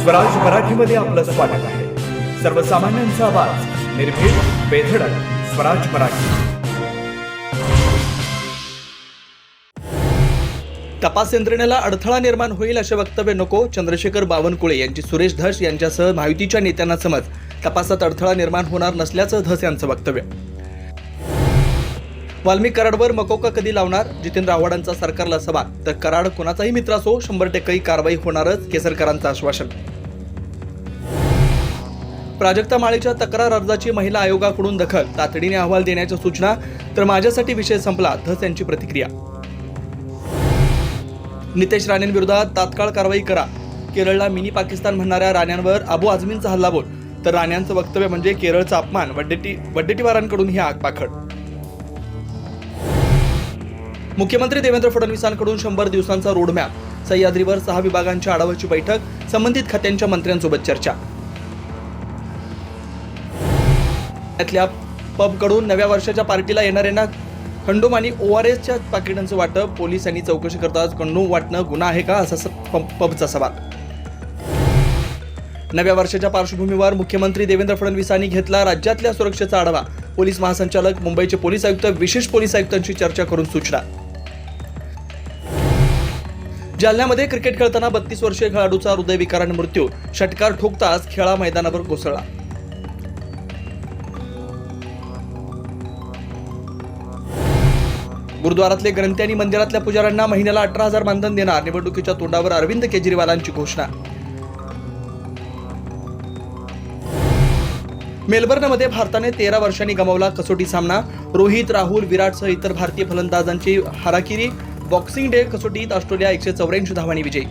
स्वराज मराठीमध्ये आपलं स्वागत आहे. सर्वसामान्यांचा आवाज, निर्भीड, बेधडक, स्वराज मराठी. तपास यंत्रणेला अडथळा निर्माण होईल असे वक्तव्य नको. चंद्रशेखर बावनकुळे यांची सुरेश धस यांच्यासह महायुतीच्या नेत्यांना समज तपासात अडथळा निर्माण होणार नसल्याचं धस यांचं वक्तव्य. वाल्मिक कराडवर मकोका कधी लावणार? जितेंद्र आव्हाडांचा सरकारला सवाल. तर कराड कोणाचाही मित्र असो 100% कारवाई होणारच, केसरकरांचं आश्वासन. प्राजक्ता माळीच्या तक्रार अर्जाची महिला आयोगाकडून दखल, तातडीने अहवाल देण्याच्या सूचना. तर माझ्यासाठी विषय संपला, धस यांची प्रतिक्रिया. नितेश राणेंविरोधात तात्काळ कारवाई करा. केरळला मिनी पाकिस्तान म्हणणाऱ्या राण्यांवर अबू आझमींचा हल्लाबोल. तर राण्यांचं वक्तव्य म्हणजे केरळचा अपमान, वड्डेटीवारांकडून ही आगपाखड. मुख्यमंत्री देवेंद्र फडणवीसांकडून 100 दिवसांचा रोडमॅप. सह्याद्रीवर 6 विभागांच्या आढाव्याची बैठक, संबंधित खात्यांच्या मंत्र्यांसोबत चर्चा. यातल्या पबकडून नव्या वर्षाच्या पार्टीला येणाऱ्यांना कंडोम आणि ORSच्या पाकिटांचं वाटप. पोलिसांनी चौकशी करताच कंडोम वाटणं गुन्हा आहे का, असा पबचा सवाल. नव्या वर्षाच्या पार्श्वभूमीवर मुख्यमंत्री देवेंद्र फडणवीसांनी घेतला राज्यातल्या सुरक्षेचा आढावा. पोलीस महासंचालक, मुंबईचे पोलीस आयुक्त, विशेष पोलीस आयुक्तांची चर्चा करून सूचना. जालन्यामध्ये क्रिकेट खेळताना 32 वर्षीय खेळाडूचा हृदयविकाराने मृत्यू. षटकार ठोकताच खेळा मैदानावर कोसळला. गुरुद्वारातले ग्रंथी आणि मंदिरातल्या पुजाऱ्यांना महिन्याला 18,000 मानधन देणार. निवडणुकीच्या तोंडावर अरविंद केजरीवालांची घोषणा. मेलबर्नमध्ये भारताने 13 वर्षांनी गमावला कसोटी सामना. रोहित, राहुल, विराटसह इतर भारतीय फलंदाजांची हाराकिरी. बॉक्सिंग डे कसोटीत ऑस्ट्रेलिया 184 धावांनी विजयी.